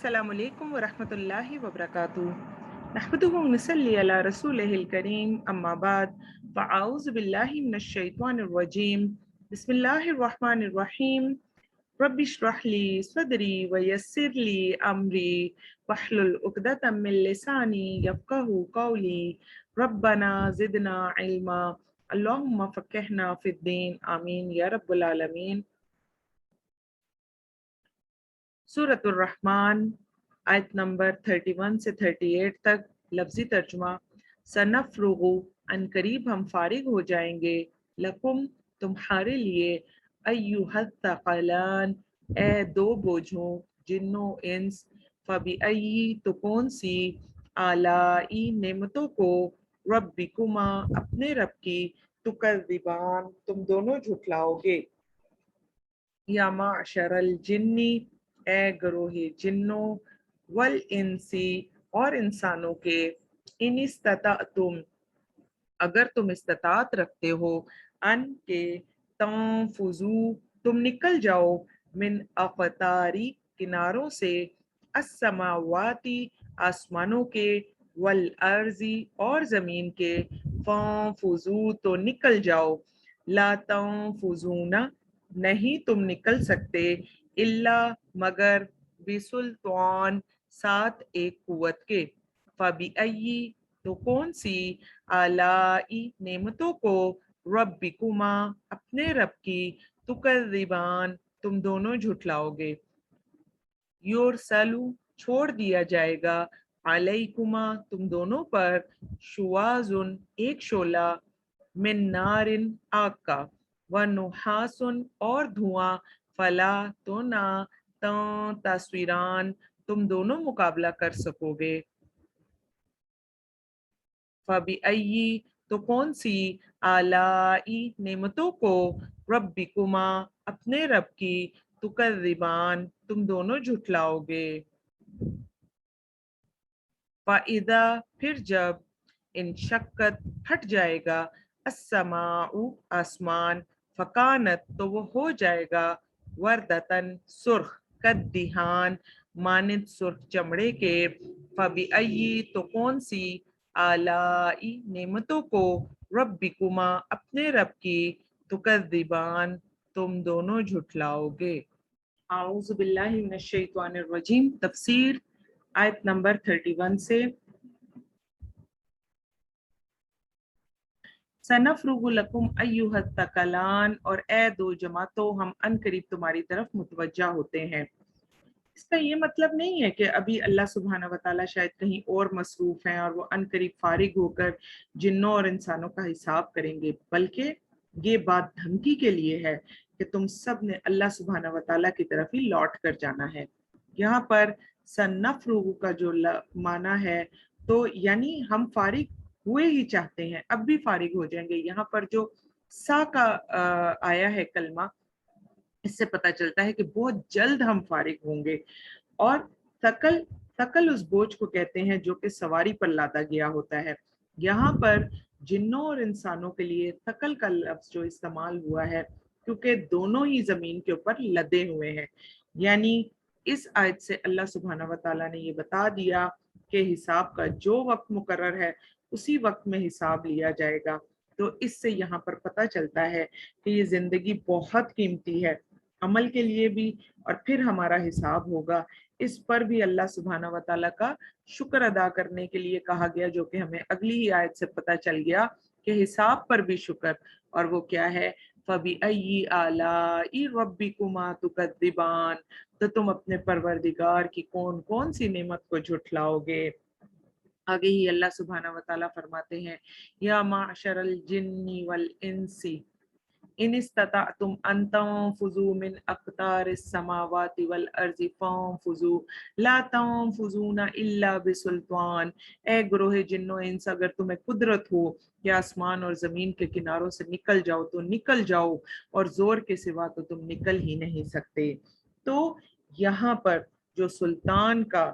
अस्सलामुअलैकुम वरहमतुल्लाहि वबरकातुहू। नहमदुहु व नसल्ली अला रसूलिहिल करीम, अम्मा बाद, फ़अऊज़ु बिल्लाहि मिनश शैतानिर रजीम। बिस्मिल्लाहिर रहमानिर रहीम। रब्बि इश्रह ली सदरी व यस्सिर ली अमरी वहलुल उक़दतम मिन लिसानी यफ़क़हू क़ौली। रब्बना ज़िदना इल्मा। अल्लाहुम्मा फ़क़्हिना फ़िद्दीन। आमीन या रब्बल आलमीन। सूरतुर रहमान आयत नंबर 31 से 38 तक लफ्जी तर्जुमा। सनफ़्रुगु अनकरीब हम फारिग हो जाएंगे, लकुम तुम्हारे लिए, अय्युहत्थक़लान ए दो बोझों, जिन्नो इंस, फ़बिअय्यि तो कौन सी, आलाई नेमतों को, रब्बिकुमा अपने रब की, तुकज़्ज़िबान तुम दोनों झुठलाओगे। या माशरल जिन्नी ए गरोहे जिन्नों, वल इंसी और इंसानों के, इन इस्तताअतुम अगर तुम इस्तात रखते हो, अन के तंफुजू तुम निकल जाओ, मिन अक़तारी किनारों से, अस्समावाती आसमानों के, वल अर्जी और जमीन के, फंफुजू तो निकल जाओ, ला तंफुजूना नहीं तुम निकल सकते, इल्ला मगर, बिसुल्तान साथ एक कुव्वत के, फबिअय्यि तो कौन सी, आलाई नेमतों को, रब्बिकुमा अपने रब की, तुकज़्ज़िबान तुम दोनों झुठलाओगे। युरसलु छोड़ दिया जाएगा, अलैकुमा तुम दोनों पर, शुवाजुन एक शोला, मिन नारिन आग का, व नुहासुन और धुआं, फला तो ना, तस्वीरान तुम दोनों मुकाबला कर सकोगे। फबिअय्यि तो कौन सी, आलाई नेमतों को, रब्बिकुमा अपने रब की, तुकज़्ज़िबान तुम दोनों झुठलाओगे। फ़इज़ा फिर जब, इंशक्कत फट जाएगा, अस्समाउ आसमान, फ़कानत तो वो हो जाएगा, वर्दतन सुर्ख, कद्दिहान मानित सुर्ख चमड़े के, फ़बिअय्यि तो कौन सी, आलाई नेमतों को, रब्बिकुमा अपने रब की, तुकज़्ज़िबान तुम दोनों झुठलाओगे। आऊज़ु बिल्लाहि मिनश शैतानिर रजीम। तफसीर आयत नंबर 31 से। सनफ़्रुगु लकुम अय्युहत्थक़लान और ए दो जमातों, हम अनकरीब तुम्हारी तरफ मुतवज्जा होते हैं। इसका ये मतलब नहीं है कि अभी अल्लाह सुब्हाना व तआला शायद कहीं और मसरूफ हैं और वो अनकरीब फारिग होकर जिन्नों और इंसानों का हिसाब करेंगे, बल्कि ये बात धमकी के लिए है कि तुम सब ने अल्लाह सुब्हाना व तआला की तरफ ही लौट कर जाना है। यहाँ पर सन्नफ़्रुगु का जो माना है, तो यानी हम फारिग हुए ही चाहते हैं, अब भी फारिग हो जाएंगे। यहाँ पर जो सा का आया है कलमा, इससे पता चलता है कि बहुत जल्द हम फारिग होंगे। और सकल सकल उस बोझ को कहते हैं जो कि सवारी पर लादा गया होता है। यहाँ पर जिन्नों और इंसानों के लिए सकल का लफ्ज जो इस्तेमाल हुआ है, क्योंकि दोनों ही जमीन के ऊपर लदे हुए हैं। यानी इस आयत से अल्लाह सुब्हाना व तआला ने ये बता दिया कि हिसाब का जो वक्त मुकर्रर है, उसी वक्त में हिसाब लिया जाएगा। तो इससे यहाँ पर पता चलता है कि ये जिंदगी बहुत कीमती है, अमल के लिए भी और फिर हमारा हिसाब होगा। इस पर भी अल्लाह सुब्हाना व तआला का शुक्र अदा करने के लिए कहा गया, जो कि हमें अगली ही आयत से पता चल गया कि हिसाब पर भी शुक्र। और वो क्या है, फबिअय्यि आलाई रब्बिकुमा तुकज़्ज़िबान, तो तुम अपने परवरदिगार की कौन कौन सी नेमत को झुठलाओगे। आगे ही अल्लाह सुब्हाना व तआला फरमाते हैं, या माशरल जिन्नी वल इंसी इन इस्तताअतुम अन तंफुजू मिन अक़तारिस समावाति वल अर्ज़ि फंफुजू ला तंफुजूना इल्ला बिसुल्तान। ए ग्रोहे जिन्नो इंस, अगर तुम्हें कुदरत हो कि आसमान और जमीन के किनारों से निकल जाओ तो निकल जाओ, और जोर के सिवा तो तुम निकल ही नहीं सकते। तो यहाँ पर जो सुल्तान का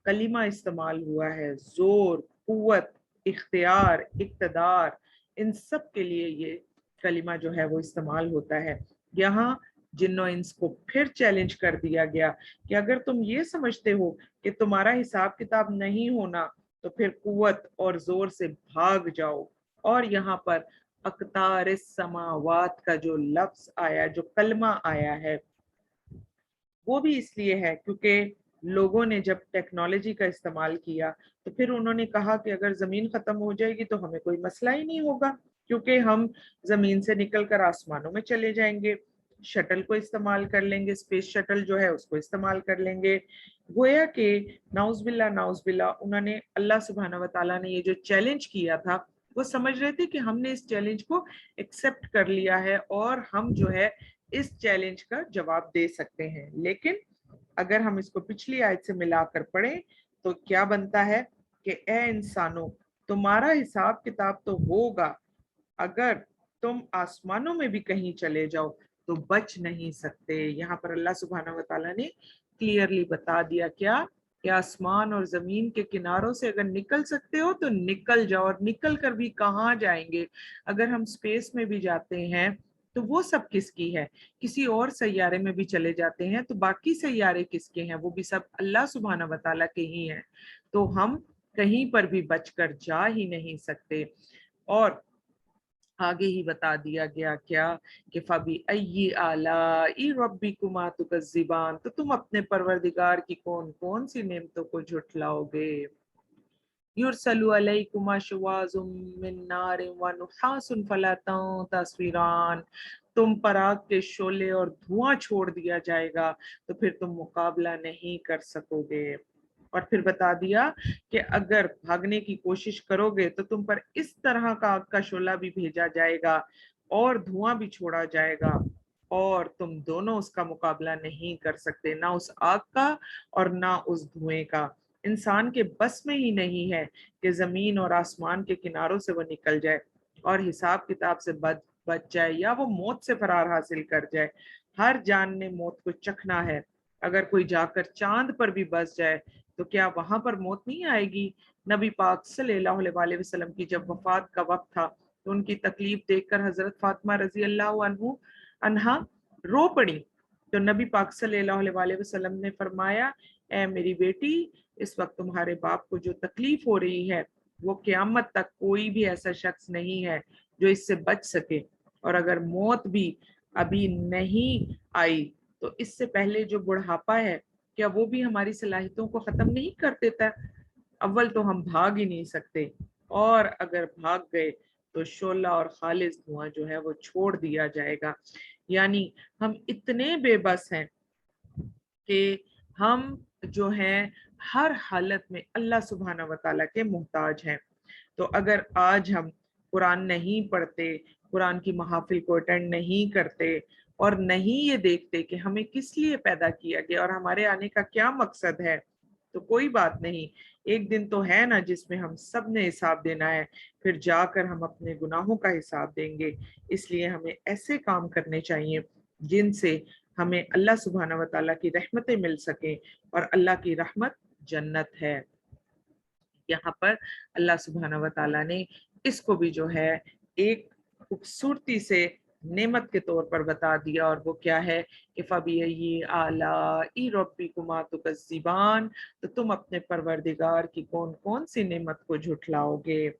कलिमा इस्तेमाल हुआ है, जोर, कुव्वत, इख्तियार, इक्तदार, इन सब के लिए ये कलिमा जो है वो इस्तेमाल होता है। यहाँ जिन्नो इंस को फिर चैलेंज कर दिया गया कि अगर तुम ये समझते हो कि तुम्हारा हिसाब किताब नहीं होना तो फिर कुव्वत और जोर से भाग जाओ। और यहाँ पर अक्तारिस समावात का जो लफ्ज आया, जो कलमा आया है, वो भी इसलिए है क्योंकि लोगों ने जब टेक्नोलॉजी का इस्तेमाल किया तो फिर उन्होंने कहा कि अगर जमीन खत्म हो जाएगी तो हमें कोई मसला ही नहीं होगा, क्योंकि हम जमीन से निकलकर आसमानों में चले जाएंगे, शटल को इस्तेमाल कर लेंगे, स्पेस शटल जो है उसको इस्तेमाल कर लेंगे। गोया के नाउज़बिल्ला उन्होंने, अल्लाह सुब्हाना व तआला ने ये जो चैलेंज किया था वो समझ रहे थे कि हमने इस चैलेंज को एक्सेप्ट कर लिया है और हम जो है इस चैलेंज का जवाब दे सकते हैं। लेकिन अगर हम इसको पिछली आयत से मिलाकर पढ़ें तो क्या बनता है कि ए इंसानों, तुम्हारा हिसाब किताब तो होगा, अगर तुम आसमानों में भी कहीं चले जाओ तो बच नहीं सकते। यहाँ पर अल्लाह सुब्हाना व तआला ने क्लियरली बता दिया क्या कि आसमान और जमीन के किनारों से अगर निकल सकते हो तो निकल जाओ, और निकल कर भी कहाँ जाएंगे? अगर हम स्पेस में भी जाते हैं तो वो सब किसकी है? किसी और सैयारे में भी चले जाते हैं तो बाकी सैयारे किसके हैं? वो भी सब अल्लाह सुब्हाना व तआला के ही हैं। तो हम कहीं पर भी बचकर जा ही नहीं सकते। और आगे ही बता दिया गया क्या कि फबी अय्यी आलाई रब्बिकुमा तुकज़्ज़िबान, तो तुम अपने परवरदिगार की कौन कौन सी नेमतों को झुठलाओगे। युरसलु अलैकुमा शुवाज़ुम मिन नारिन व नुहासुन फला तस्वीरान, तुम पर आग के शोले और धुआं छोड़ दिया जाएगा तो फिर तुम मुकाबला नहीं कर सकोगे। और फिर बता दिया कि अगर भागने की कोशिश करोगे तो तुम पर इस तरह का आग का शोला भी भेजा जाएगा और धुआं भी छोड़ा जाएगा और तुम दोनों उसका मुकाबला नहीं कर सकते, ना उस आग का और ना उस धुएं का। इंसान के बस में ही नहीं है कि जमीन और आसमान के किनारों से वो निकल जाए और हिसाब किताब से बच जाए या वो मौत से फरार हासिल कर जाए। हर जान ने मौत को चखना है। अगर कोई जाकर चांद पर भी बस जाए तो क्या वहां पर मौत नहीं आएगी? नबी पाक सल्लल्लाहु अलैहि वसल्लम की जब वफात का वक्त था तो उनकी तकलीफ देखकर हजरत फातिमा रजी अल्लाह अन्हा रो पड़ी। तो नबी पाक सल्लल्लाहु अलैहि वसल्लम ने फरमाया, ए मेरी बेटी, इस वक्त तुम्हारे बाप को जो तकलीफ हो रही है वो क़यामत तक कोई भी ऐसा शख्स नहीं है जो इससे बच सके। और अगर मौत भी अभी नहीं आई तो इससे पहले जो बुढ़ापा है, क्या वो भी हमारी सलाहियतों को खत्म नहीं कर देता? अव्वल तो हम भाग ही नहीं सकते, और अगर भाग गए तो शोला और खालिस धुआं जो है वो छोड़ दिया जाएगा। यानी हम इतने बेबस हैं कि हम जो हैं हर हालत में अल्लाह सुब्हाना व तआला के मोहताज हैं। तो अगर आज हम कुरान नहीं पढ़ते, कुरान की महफिल को अटेंड नहीं करते और नहीं ये देखते कि हमें किस लिए पैदा किया गया और हमारे आने का क्या मकसद है, तो कोई बात नहीं, एक दिन तो है ना जिसमें हम सब ने हिसाब देना है, फिर जाकर हम अपने गुनाहों का हिसाब देंगे। इसलिए हमें ऐसे काम करने चाहिए जिनसे हमें अल्लाह सुब्हाना व तआला की रहमतें मिल सके, और अल्लाह की रहमत जन्नत है। यहाँ पर अल्लाह सुब्हाना व तआला ने इसको भी जो है एक खूबसूरती से नेमत के तौर पर बता दिया, और वो क्या है कि फबिय्यी आलाई रब्बिकुमा तुकज़्ज़िबान, तो तुम अपने परवरदिगार की कौन कौन सी नेमत को झुठलाओगे।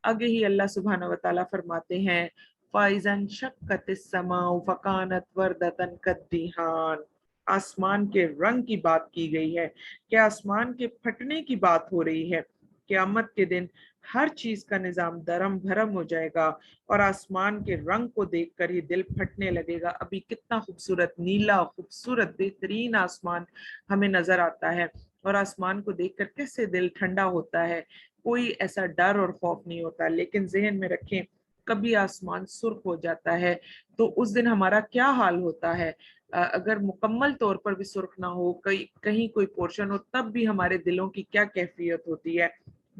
आगे ही अल्लाह सुब्हाना व तआला फरमाते हैं, फाइजन शक्कतिस समाउ फकानत वर्दतन कद्दिहान, आसमान के रंग की बात की गई है कि आसमान के फटने की बात हो रही है। क़यामत के दिन हर चीज का निजाम दरम भरम हो जाएगा और आसमान के रंग को देखकर ही दिल फटने लगेगा। अभी कितना खूबसूरत नीला, खूबसूरत बेहतरीन आसमान हमें नजर आता है, और आसमान को देखकर कैसे दिल ठंडा होता है, कोई ऐसा डर और खौफ नहीं होता। लेकिन जहन में रखें, कभी आसमान सुर्ख हो जाता है तो उस दिन हमारा क्या हाल होता है। अगर मुकम्मल तौर पर भी सुर्ख ना हो, कहीं कोई पोर्शन हो, तब भी हमारे दिलों की क्या कैफियत होती है।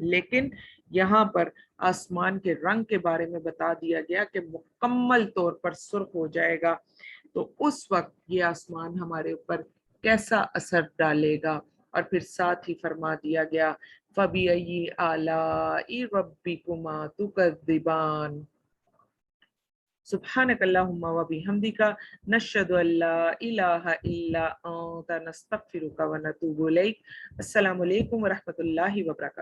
लेकिन यहाँ पर आसमान के रंग के बारे में बता दिया गया कि मुकम्मल तौर पर सुर्ख हो जाएगा, तो उस वक्त ये आसमान हमारे ऊपर कैसा असर डालेगा। और फिर साथ ही फरमा दिया गया, फबिय्यी आलाई रब्बिकुमा तुकज़्ज़िबान, सुब्हानकल्लाहुम्मा व बिहम्दिका नशहदु अल्ला इलाहा इल्ला अंता नस्तगफिरुका व नतूबु इलैक। अस्सलामु अलैकुम व रहमतुल्लाहि व बरकातहू।